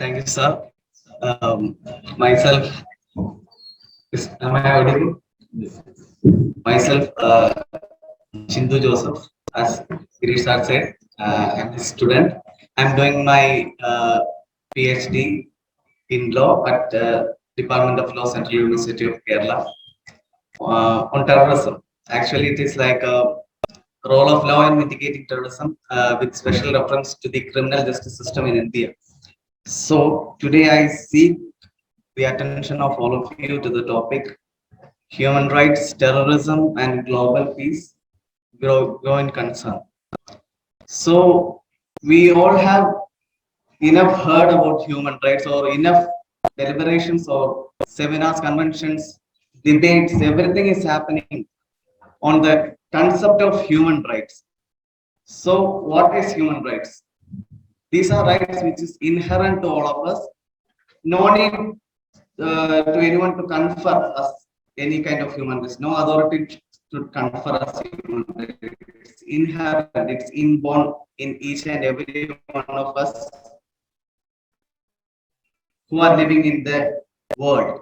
Thank you, sir. Myself, am I audible? Myself, Chindhu Joseph, as Girish sir said, I'm a student. I'm doing my PhD in law at Department of Law, Central University of Kerala, on terrorism. Actually, it is like a role of law in mitigating terrorism with special reference to the criminal justice system in India. So today I seek the attention of all of you to the topic human rights, terrorism, and global peace growing concern. So we all have enough heard about human rights or enough deliberations or seminars, conventions, debates, everything is happening on the concept of human rights. So what is human rights? These are rights which is inherent to all of us. No need to anyone to confer us any kind of human rights. No authority to confer us human rights. It's inherent, it's inborn in each and every one of us who are living in the world.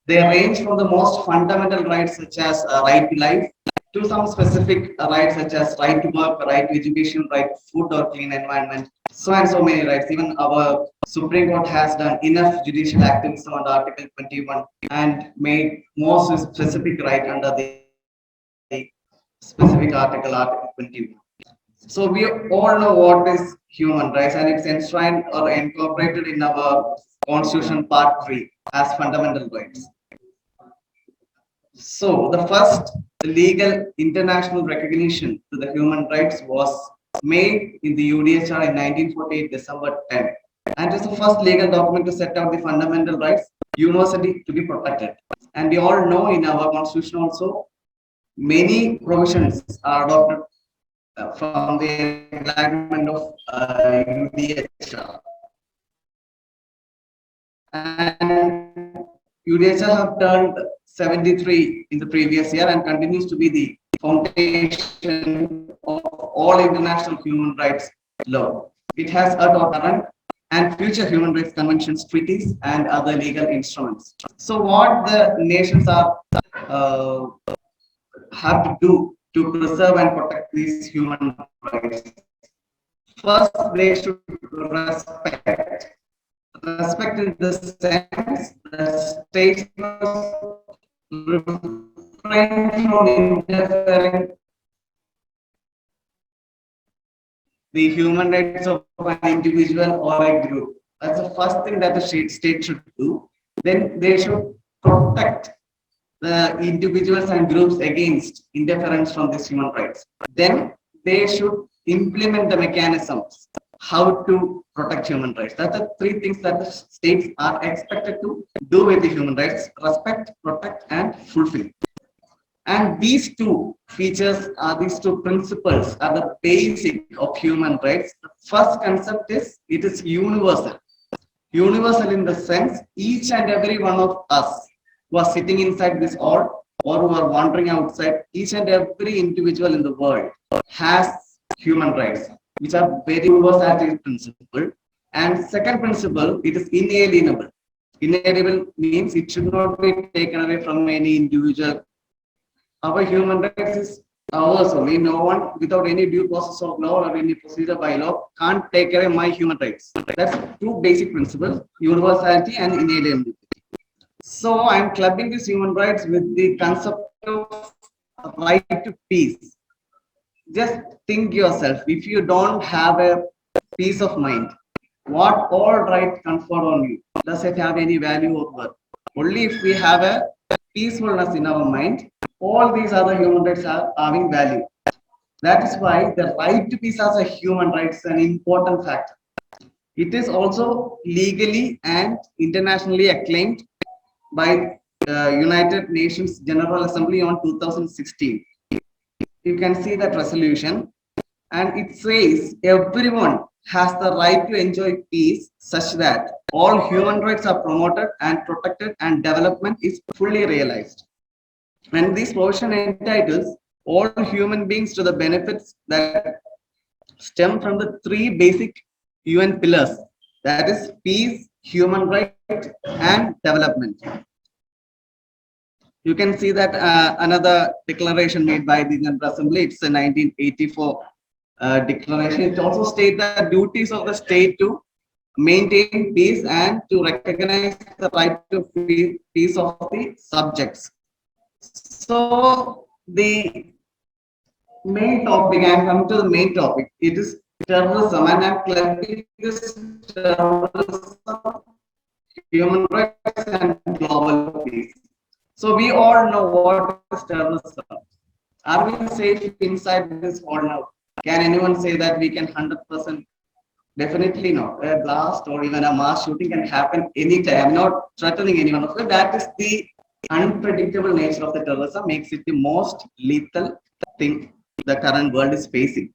They range from the most fundamental rights such as right to life to some specific rights such as right to work, right to education, right to food or clean environment, so and so many rights. Even our Supreme Court has done enough judicial activism under Article 21 and made more specific right under the specific Article 21. So we all know what is human rights, and it's enshrined or incorporated in our Constitution Part 3 as fundamental rights. So the first legal international recognition to the human rights was made in the UDHR in 1948 December 10, and it's the first legal document to set out the fundamental rights universally to be protected. And we all know in our constitution also many provisions are adopted from the enactment of UDHR. And UDHR have turned 73 in the previous year and continues to be the foundation of all international human rights law. It has adopted current and future human rights conventions, treaties, and other legal instruments. So, what the nations are have to do to preserve and protect these human rights? First, they should respect. Respect in the sense the states refrain from interfering the human rights of an individual or a group. That's the first thing that the state should do. Then they should protect the individuals and groups against interference from these human rights. Then they should implement the mechanisms how to protect human rights. That's the three things that the states are expected to do with the human rights: respect, protect, and fulfill. And these two features are these two principles are the basic of human rights. The first concept is it is universal. Universal in the sense each and every one of us who are sitting inside this hall or who are wandering outside, each and every individual in the world has human rights, which are very universal principle. And second principle, it is inalienable. Inalienable means it should not be taken away from any individual. Our human rights is ours only. No one, without any due process of law or any procedure by law, can't take away my human rights. That's two basic principles: universality and inalienability. So I'm clubbing these human rights with the concept of right to peace. Just think yourself, if you don't have a peace of mind, what all rights conferred on you, does it have any value or worth? Only if we have a peacefulness in our mind, all these other human rights are having value. That is why the right to peace as a human right is an important factor. It is also legally and internationally acclaimed by United Nations General Assembly on 2016. You can see that resolution, and it says everyone has the right to enjoy peace such that all human rights are promoted and protected and development is fully realized. And this provision entitles all human beings to the benefits that stem from the three basic UN pillars, That is peace, human rights, and development. You can see that another declaration made by the General Assembly, it's a 1984 declaration. It also states the duties of the state to maintain peace and to recognize the right to peace of the subjects. So the main topic, I am coming to the main topic. It is terrorism, and I am clubbing this terrorism, human rights, and global peace. So we all know what is terrorism. Are we safe inside this or no? Can anyone say that we can 100%? Definitely not. A blast or even a mass shooting can happen anytime. I'm not threatening anyone of it. That is the unpredictable nature of the terrorism, makes it the most lethal thing the current world is facing.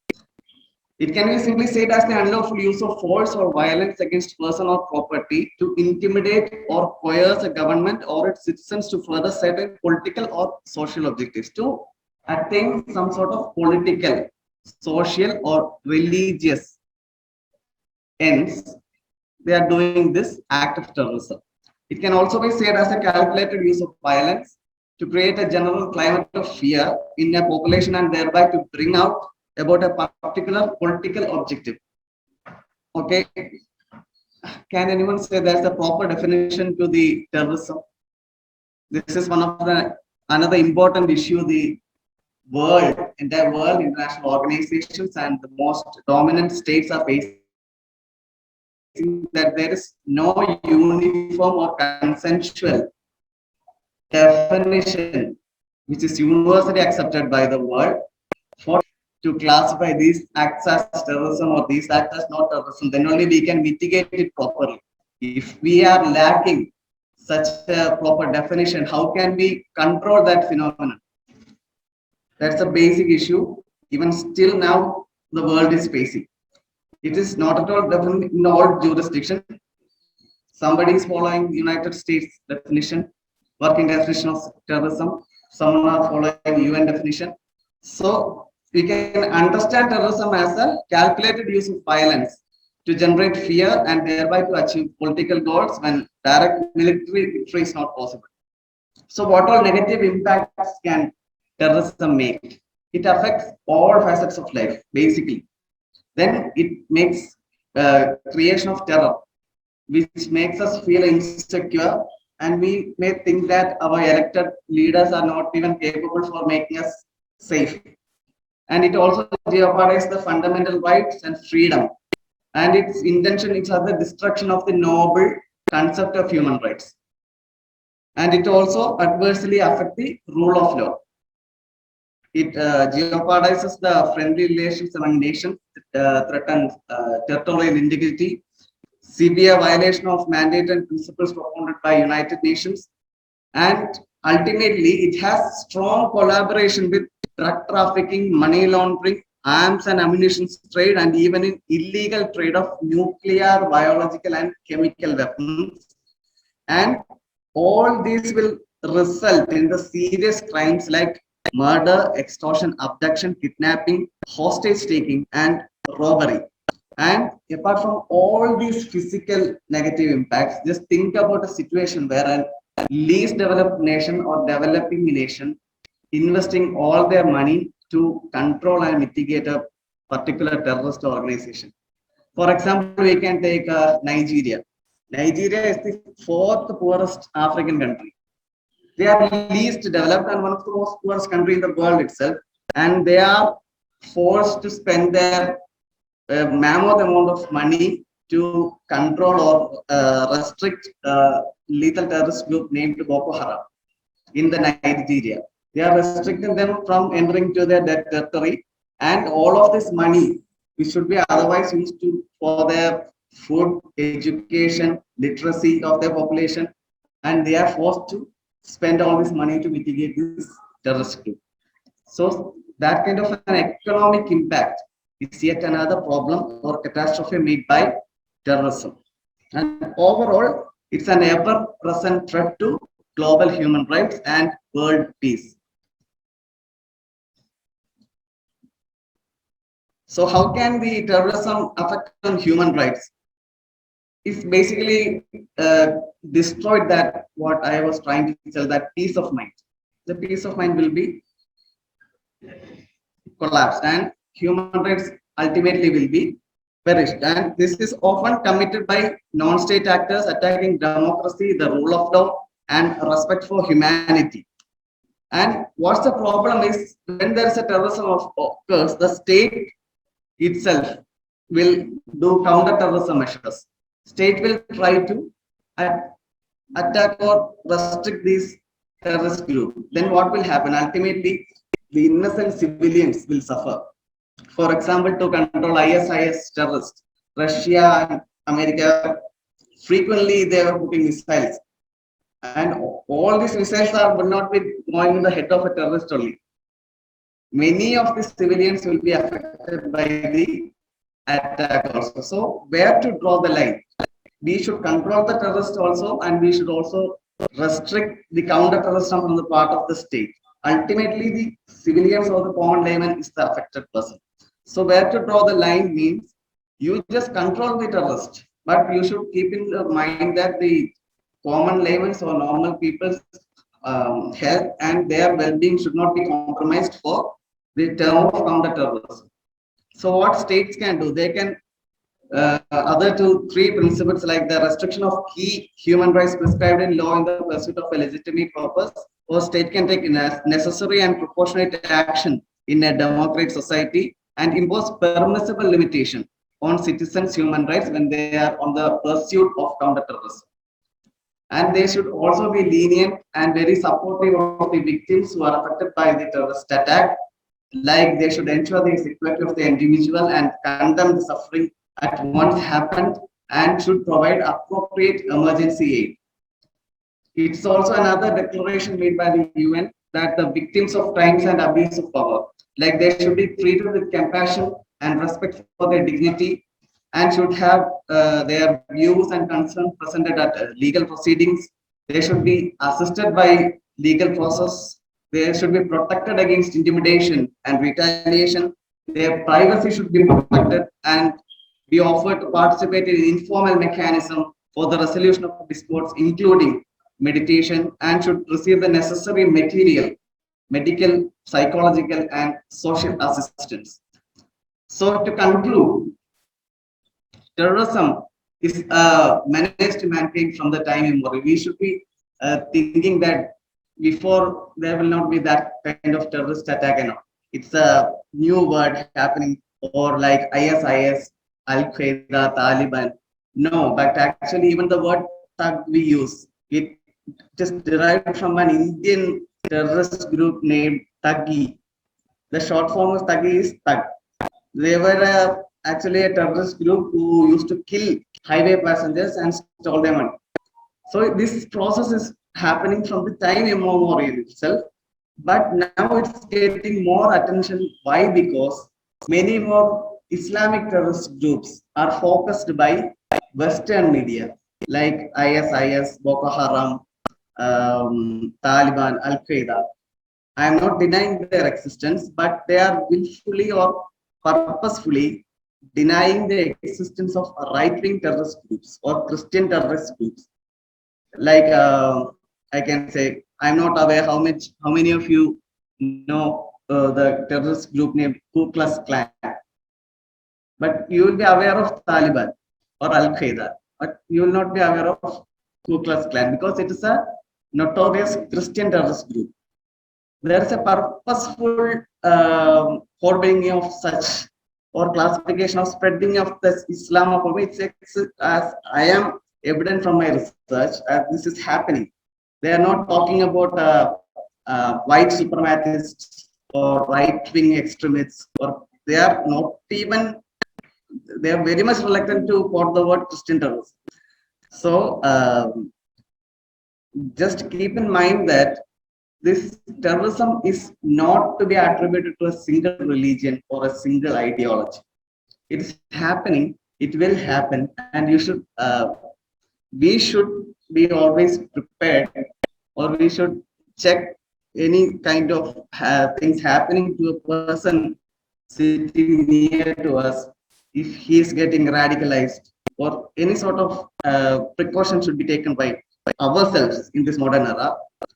It can be simply said as the unlawful use of force or violence against person or property to intimidate or coerce a government or its citizens to further certain political or social objectives, to attain some sort of political, social, or religious ends. They are doing this act of terrorism. It can also be said as a calculated use of violence to create a general climate of fear in a population and thereby to bring out about a particular political objective. Okay, can anyone say there's a proper definition to the terrorism? This is one of the another important issue the world, entire world, international organizations, and the most dominant states are facing, that there is no uniform or consensual definition which is universally accepted by the world for to classify these acts as terrorism or these acts as not terrorism. Then only we can mitigate it properly. If we are lacking such a proper definition, how can we control that phenomenon? That's a basic issue. Even still now, the world is facing. It is not at all definitely in all jurisdiction. Somebody is following United States definition, working definition of terrorism. Some are following UN definition. So we can understand terrorism as a calculated use of violence to generate fear and thereby to achieve political goals when direct military victory is not possible. So what all negative impacts can terrorism make? It affects all facets of life, basically. Then it makes creation of terror, which makes us feel insecure, and we may think that our elected leaders are not even capable for making us safe. And it also jeopardizes the fundamental rights and freedom. And its intention is the destruction of the noble concept of human rights. And it also adversely affects the rule of law. It jeopardizes the friendly relations among nations, threatens territorial integrity, severe violation of mandate and principles propounded by United Nations, and ultimately it has strong collaboration with drug trafficking, money laundering, arms and ammunition trade, and even in illegal trade of nuclear, biological, and chemical weapons. And all these will result in the serious crimes like murder, extortion, abduction, kidnapping, hostage taking, and robbery. And apart from all these physical negative impacts, just think about a situation where a least developed nation or developing nation investing all their money to control and mitigate a particular terrorist organization. For example, we can take Nigeria. Nigeria is the fourth poorest African country. They are least developed and one of the most poorest country in the world itself, and they are forced to spend their mammoth amount of money to control or restrict lethal terrorist group named Boko Haram in the Nigeria. They are restricting them from entering to their territory, and all of this money, which should be otherwise used to for their food, education, literacy of their population, and they are forced to spend all this money to mitigate this terrorist group. So that kind of an economic impact is yet another problem or catastrophe made by terrorism. And overall, it's an ever-present threat to global human rights and world peace. So how can the terrorism affect on human rights? is basically destroyed that what I was trying to tell, that peace of mind. The peace of mind will be collapsed and human rights ultimately will be perished. And this is often committed by non-state actors attacking democracy, the rule of law, and respect for humanity. And what's the problem is when there is a terrorism of occurs, the state itself will do counter-terrorism measures. State will try to attack or restrict these terrorist group. Then what will happen? Ultimately, the innocent civilians will suffer. For example, to control ISIS terrorists, Russia and America frequently they are putting missiles, and all these missiles will not be going in the head of a terrorist only. Many of the civilians will be affected by the attack also. So where to draw the line? We should control the terrorist also, and we should also restrict the counter-terrorism from the part of the state. Ultimately, the civilians or the common layman is the affected person. So where to draw the line means you just control the terrorist, but you should keep in mind that the common laymen or normal people's health and their well-being should not be compromised for the term of counter-terrorism. So what states can do? They can other three principles like the restriction of key human rights prescribed in law in the pursuit of a legitimate purpose, or state can take necessary and proportionate action in a democratic society and impose permissible limitation on citizens' human rights when they are on the pursuit of counterterrorism. And they should also be lenient and very supportive of the victims who are affected by the terrorist attack. Like they should ensure the security of the individual and condemn the suffering at once happened and should provide appropriate emergency aid. It's also another declaration made by the UN that the victims of crimes and abuse of power, like they should be treated with compassion and respect for their dignity and should have their views and concerns presented at legal proceedings. They should be assisted by legal process. They should be protected against intimidation and retaliation. Their privacy should be protected and be offered to participate in informal mechanism for the resolution of disputes, including meditation, and should receive the necessary material, medical, psychological, and social assistance. So to conclude, terrorism is managed to mankind from the time immemorial. We should be thinking that before there will not be that kind of terrorist attack and all. It's a new word happening, or like ISIS, Al-Qaeda, Taliban. No, but actually even the word thug we use, it just derived from an Indian terrorist group named Thuggi. The short form of Thuggi is Thug. They were actually a terrorist group who used to kill highway passengers and stole their money. So this process is happening from the time immemorial itself, but now it's getting more attention. Why? Because many more Islamic terrorist groups are focused by Western media like ISIS, Boko Haram, Taliban, Al-Qaeda. I am not denying their existence, but they are willfully or purposefully denying the existence of right-wing terrorist groups or Christian terrorist groups. Like I can say, I'm not aware how many of you know the terrorist group named Ku Klux Klan, but you will be aware of Taliban or Al Qaeda, but you will not be aware of Ku Klux Klan because it is a notorious Christian terrorist group. There is a purposeful forbidding of such or classification of spreading of this Islamophobia. As I am evident from my research, this is happening. They are not talking about white supremacists or right-wing extremists, or they are not even. They are very much reluctant to quote the word Christian terrorism. So just keep in mind that this terrorism is not to be attributed to a single religion or a single ideology. It is happening, it will happen, and we should be always prepared, or we should check any kind of things happening to a person sitting near to us if he is getting radicalized or any sort of precaution should be taken by ourselves in this modern era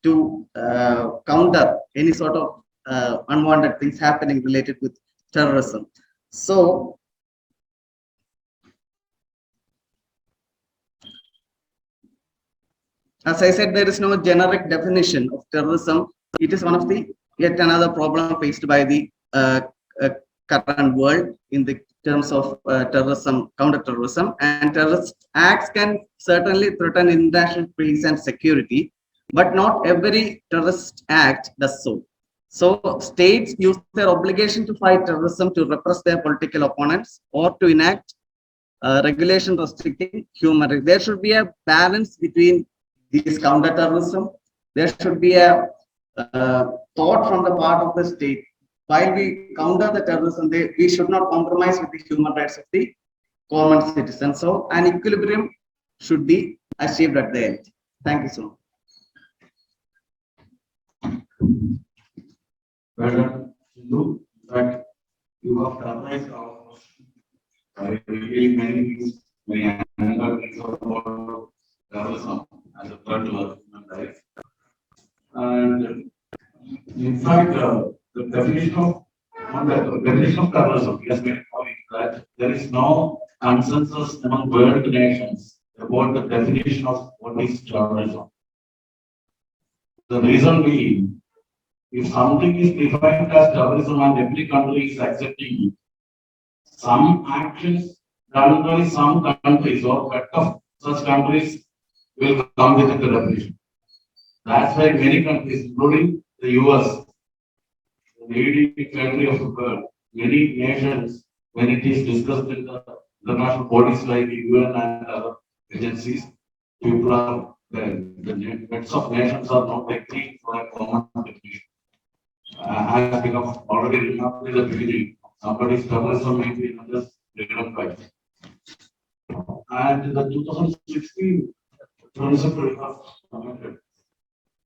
to counter any sort of unwanted things happening related with terrorism. So, as I said, there is no generic definition of terrorism. It is one of the yet another problem faced by the uh, current world in the terms of terrorism, counter-terrorism, and terrorist acts can certainly threaten international peace and security, but not every terrorist act does so. So states use their obligation to fight terrorism to repress their political opponents or to enact regulation restricting human rights. There should be a balance between this counter-terrorism. There should be a thought from the part of the state. While we counter the terrorism, we should not compromise with the human rights of the common citizen. So an equilibrium should be achieved at the end. Thank you so much. Well done, Chindu. In fact, you have summarized our question by revealing many things, many angles about terrorism as a threat to our human life. And in fact, the definition of terrorism is that there is no consensus among world nations about the definition of what is terrorism. The reason being, if something is defined as terrorism and every country is accepting it, some actions done by some countries or part of such countries will come with the definition. That's why many countries, including the US, the leading country of the world, many nations, when it is discussed in the international bodies like the UN and other agencies, people are the heads of nations are not agreeing for a common definition. Has become already remarked in the beginning. Somebody's terrorism may be another's freedom fight. And the 2016 principle of committed.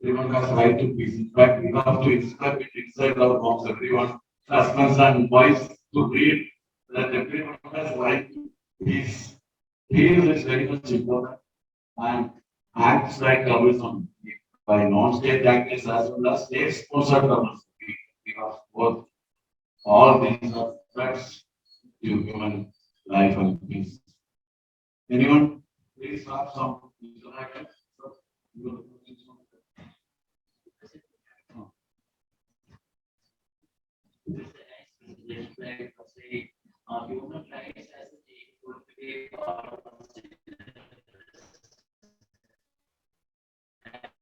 Everyone has right to peace. In fact, we have to inscribe it inside our homes. Everyone, husbands and wives, to read that everyone has right to peace. Peace is very much important. And acts like terrorism by non-state actors as well as state-sponsored terrorism. We have both. All these are threats to human life and peace. Anyone, please have some interaction.